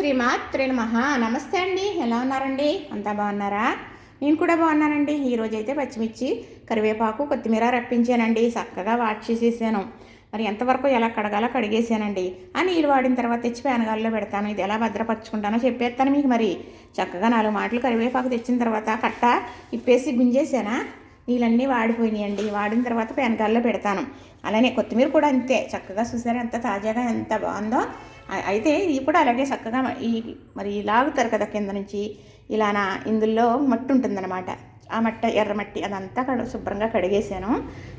శ్రీమాత్రే నమః. నమస్తే అండి, ఎలా ఉన్నారండి? అంతా బాగున్నారా? నేను కూడా బాగున్నానండి. ఈరోజైతే పచ్చిమిర్చి, కరివేపాకు, కొత్తిమీర రప్పించానండి. చక్కగా వాష్ చేసేసాను. మరి ఎంతవరకు ఎలా కడగాలో కడిగేసానండి. ఆ నీళ్ళు వాడిన తర్వాత తెచ్చి పేనగాల్లో పెడతాను. ఇది ఎలా భద్రపరుచుకుంటానో చెప్పేస్తాను మీకు. మరి చక్కగా 4 మాటలు కరివేపాకు తెచ్చిన తర్వాత కట్ట ఇప్పేసి గుంజేసానా, నీళ్ళన్నీ వాడిపోయినాయండి. వాడిన తర్వాత పేనగాల్లో పెడతాను. అలానే కొత్తిమీర కూడా అంతే, చక్కగా చూసారా ఎంత తాజాగా ఎంత బాగుందో. అయితే ఇది కూడా అలాగే చక్కగా మరి లాగుతారు కదా కింద నుంచి ఇలానా. ఇందులో మట్టి ఉంటుందన్నమాట. ఆ మట్టి ఎర్రమట్టి అదంతా శుభ్రంగా కడిగేసాను.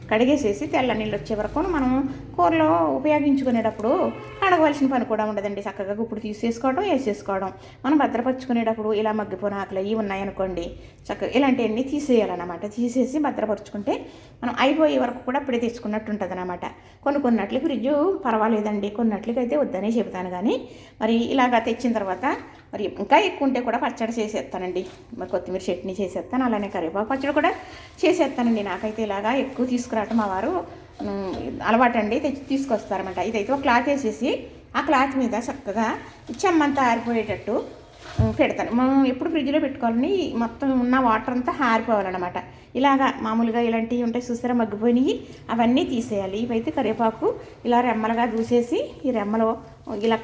కడిగేసేసి తెల్ల నీళ్ళు వచ్చే వరకు మనం కూరలో ఉపయోగించుకునేటప్పుడు కడగవలసిన పని కూడా ఉండదండి. చక్కగా ఇప్పుడు తీసేసుకోవడం, వేసేసుకోవడం. మనం భద్రపరుచుకునేటప్పుడు ఇలా మగ్గిపోయిన ఆకులు అవి ఉన్నాయనుకోండి, చక్కగా ఇలాంటివన్నీ తీసేయాలన్నమాట. తీసేసి భద్రపరుచుకుంటే మనం అయిపోయే వరకు కూడా అప్పుడే తెచ్చుకున్నట్టు ఉంటుంది అనమాట. కొన్నిట్లకి ఫ్రిడ్జ్ పర్వాలేదండి, కొన్నిట్లకి అయితే వద్దనే చెబుతాను. కానీ మరి ఇలాగా తెచ్చిన తర్వాత మరి ఇంకా ఎక్కువ ఉంటే కూడా పచ్చడి చేసేస్తానండి. మరి కొత్తిమీర చట్నీ చేసేస్తాను, అలానే కరివేపాకు పచ్చడి కూడా చేసేస్తానండి. నాకైతే ఇలాగా ఎక్కువ తీసుకురావటం మా వారు అలవాటండి, తెచ్చి తీసుకొస్తారన్నమాట. ఇదైతే ఒక క్లాత్ వేసేసి ఆ క్లాత్ మీద చక్కగా చెమ్మంతా ఆరిపోయేటట్టు పెడతాను. మనం ఎప్పుడు ఫ్రిడ్జ్లో పెట్టుకోవాలని మొత్తం ఉన్న వాటర్ అంతా ఆరిపోవాలన్నమాట. ఇలాగా మామూలుగా ఇలాంటివి ఉంటాయి చూసారా, మగ్గిపోయినవి అవన్నీ తీసేయాలి. ఇవైతే కరివేపాకు ఇలా రెమ్మలుగా దూసేసి ఈ రెమ్మలో ఇలా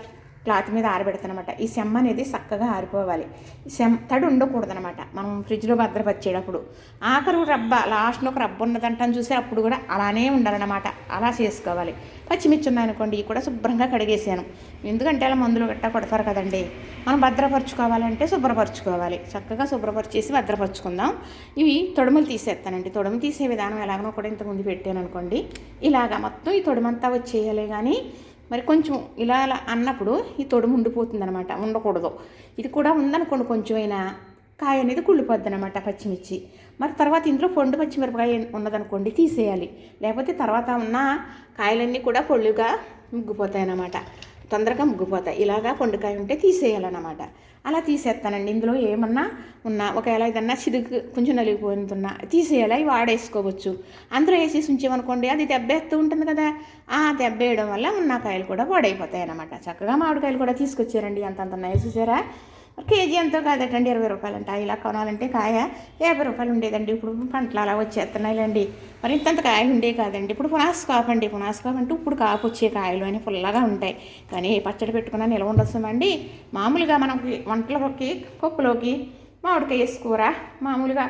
క్లాత్ మీద ఆరబెడతానమాట. ఈ సెమ్మ అనేది చక్కగా ఆరిపోవాలి. తడి ఉండకూడదనమాట మనం ఫ్రిడ్జ్లో భద్రపరిచేటప్పుడు. ఆఖరు రబ్బ లాస్ట్లో ఒక రబ్బ ఉన్నదంటాను చూసి అప్పుడు కూడా అలానే ఉండాలన్నమాట. అలా చేసుకోవాలి. పచ్చిమిర్చి ఉన్నాయనుకోండి, ఇవి కూడా శుభ్రంగా కడిగేసాను. ఎందుకంటే అలా మందులు గట్టా కొడతారు కదండి. మనం భద్రపరుచుకోవాలంటే శుభ్రపరచుకోవాలి. చక్కగా శుభ్రపరిచేసి భద్రపరుచుకుందాం. ఇవి తొడుములు తీసేస్తానండి. తొడుము తీసే విధానం ఎలాగనో కూడా ఇంతకుముందు పెట్టాను అనుకోండి. ఇలాగా మొత్తం ఈ తొడుమంతా వచ్చేయాలి. కానీ మరి కొంచెం ఇలా అలా అన్నప్పుడు ఈ తొడుము ఉండిపోతుంది అనమాట, ఉండకూడదు. ఇది కూడా ఉందనుకోండి, కొంచెమైనా కాయ అనేది కుళ్ళిపోద్ది అనమాట పచ్చిమిర్చి. మరి తర్వాత ఇందులో పొండు పచ్చిమిరపకాయ ఉన్నదనుకోండి, తీసేయాలి. లేకపోతే తర్వాత ఉన్న కాయలన్నీ కూడా పొళ్ళుగా ముగ్గిపోతాయి అన్నమాట, తొందరగా ముగ్గిపోతాయి. ఇలాగా పొండుకాయ ఉంటే తీసేయాలన్నమాట. అలా తీసేస్తానండి. ఇందులో ఏమన్నా ఉన్నా ఒకవేళ ఏదన్నా చిరుగు కొంచెం నలిగిపోతున్నా తీసేయాలి, అవి వాడేసుకోవచ్చు. అందులో వేసేసి ఉంచేమనుకోండి, అది దెబ్బేస్తూ ఉంటుంది కదా, ఆ దెబ్బేయడం వల్ల ఉన్న కాయలు కూడా పాడైపోతాయి అన్నమాట. చక్కగా మామిడికాయలు కూడా తీసుకొచ్చారండి. అంతంత ఉన్నాయో చూసారా. కేజీ ఎంతో కాదటండి, 20 రూపాయలంట. ఇలా కొనాలంటే కాయ 50 రూపాయలు ఉండేదండి. ఇప్పుడు పంటలు అలా వచ్చేస్తున్నాయిలేండి. మరి ఇంతంత కాయలు ఉండే కాదండి. ఇప్పుడు పునాసకాపు అండి. పునాసకాపు అంటే ఇప్పుడు కాపు వచ్చే కాయలు అని పుల్లగా ఉంటాయి. కానీ పచ్చడి పెట్టుకున్నా నిల్వ ఉండొస్తామండి. మామూలుగా మనకి వంటలకి పప్పులోకి మామిడికాయ వేసుకోర మామూలుగా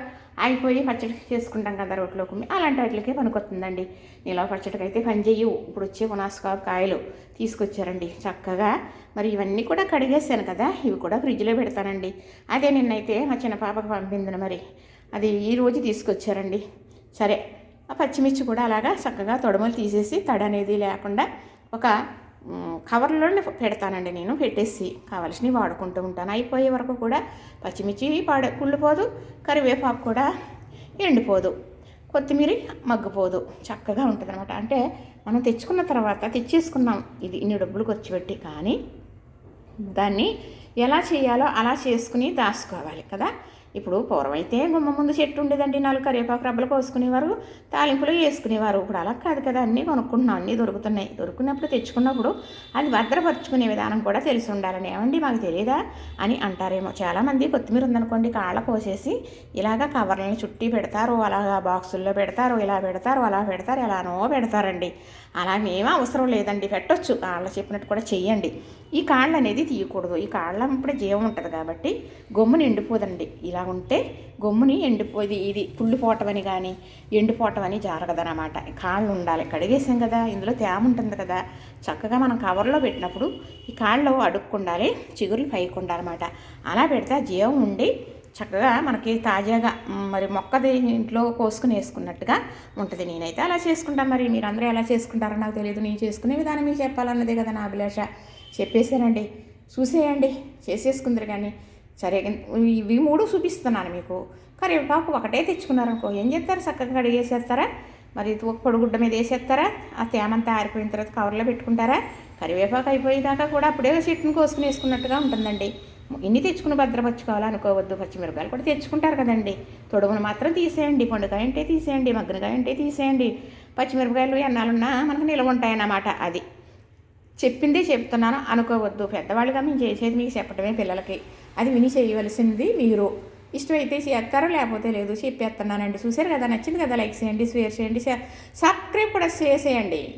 అయిపోయి పచ్చడి చేసుకుంటాం కదా రోట్లోకి, అలాంటి వాటికే పనికొస్తుందండి. నిలవ పచ్చడికి అయితే పని చెయ్యవు. ఇప్పుడు వచ్చే పునాసకాపు కాయలు తీసుకొచ్చారండి చక్కగా. మరి ఇవన్నీ కూడా కడిగేసాను కదా, ఇవి కూడా ఫ్రిడ్జ్లో పెడతానండి. అదే నిన్నైతే మా చిన్న పాపకు పంపింది, మరి అది ఈరోజు తీసుకొచ్చారండి. సరే, ఆ పచ్చిమిర్చి కూడా అలాగా చక్కగా తొడమలు తీసేసి తడి అనేది లేకుండా ఒక కవర్లోనే పెడతానండి. నేను పెట్టేసి కావాల్సినవి వాడుకుంటూ ఉంటాను. అయిపోయే వరకు కూడా పచ్చిమిర్చి కుళ్ళిపోదు, కరివేపాకు కూడా ఎండిపోదు, కొత్తిమీర మగ్గిపోదు, చక్కగా ఉంటుంది అనమాట. అంటే మనం తెచ్చుకున్న తర్వాత తెచ్చేసుకున్నాం ఇది ఇన్ని డబ్బులు ఖర్చు పెట్టి, కానీ దాన్ని ఎలా చేయాలో అలా చేసుకుని దాచుకోవాలి కదా. ఇప్పుడు పూర్వమైతే గుమ్మ ముందు చెట్టు ఉండేదండి, 4 కరివేపాకు రబ్బలు కోసుకునేవారు, తాలింపులు వేసుకునేవారు. ఇప్పుడు అలా కాదు కదా, అన్నీ కొనుక్కుంటున్నాం, అన్నీ దొరుకుతున్నాయి. దొరుకున్నప్పుడు తెచ్చుకున్నప్పుడు అది భద్రపరుచుకునే విధానం కూడా తెలిసి ఉండాలని. ఏమండి మాకు తెలియదా అని అంటారేమో చాలామంది. కొత్తిమీర ఉందనుకోండి, కాళ్ళ కోసేసి ఇలాగ కవర్లను చుట్టి పెడతారు, అలాగా బాక్సుల్లో పెడతారు, ఇలా పెడతారు, అలా పెడతారు, ఎలానో పెడతారండి. అలా ఏమీ అవసరం లేదండి, పెట్టొచ్చు. కాళ్ళ చెప్పినట్టు కూడా చెయ్యండి. ఈ కాళ్ళు అనేది తీయకూడదు. ఈ కాళ్ళ ఇప్పుడే జీవం ఉంటుంది కాబట్టి గమ్ముని ఎండిపోదండి. ఇలా ఉంటే గమ్ముని ఎండిపోయి ఇది కుళ్ళిపోవటం అని కానీ ఎండిపోవటం అని జరగదనమాట. కాళ్ళు ఉండాలి. కడిగేసాం కదా, ఇందులో తేమ ఉంటుంది కదా, చక్కగా మనం కవర్లో పెట్టినప్పుడు ఈ కాళ్ళు అడుక్కుండాలి, చిగురులు పైకి ఉండాలన్నమాట. అలా పెడితే ఆ జీవం ఉండి చక్కగా మనకి తాజాగా మరి మొక్కది ఇంట్లో కోసుకుని వేసుకున్నట్టుగా ఉంటుంది. నేనైతే అలా చేసుకుంటాను. మరి మీరందరూ ఎలా చేసుకుంటారో నాకు తెలియదు. నేను చేసుకునే విధానం మీకు చెప్పాలన్నదే కదా నా అభిలాష. చెప్పేశానండి, చూసేయండి, చేసేసుకుందరు. కానీ సరే, ఇవి 3 చూపిస్తున్నాను మీకు. కరివేపాకు ఒకటే తెచ్చుకున్నారనుకో, ఏం చేస్తారు, చక్కగా కడిగేసేస్తారా, మరి పొడిగుడ్డ మీద వేసేస్తారా, ఆ తేమంతా ఆరిపోయిన తర్వాత కవర్లో పెట్టుకుంటారా. కరివేపాకు అయిపోయేదాకా కూడా అప్పుడే చెట్టును కోసుకుని వేసుకున్నట్టుగా ఉంటుందండి. ఇన్ని తెచ్చుకుని భద్రపరచుకోవాలనుకోవద్దు. పచ్చిమిరపకాయలు కూడా తెచ్చుకుంటారు కదండి, తొడుమును మాత్రం తీసేయండి. పండుకాయ అంటే తీసేయండి, మగ్గనకాయ అంటే తీసేయండి. పచ్చిమిరపకాయలు ఎన్నాలున్నా మనకు నిల్వ ఉంటాయన్నమాట. అది చెప్పిందే చెప్తున్నాను అనుకోవద్దు. పెద్దవాళ్ళుగా మేము చేసేది మీకు చెప్పడమే పిల్లలకి. అది విని చేయవలసింది మీరు. ఇష్టమైతే చేస్తారో లేకపోతే లేదు. చెప్పేస్తున్నానండి. చూసారు కదా, నచ్చింది కదా, లైక్ చేయండి, షేర్ చేయండి, సబ్స్క్రైబ్ కూడా చేసేయండి.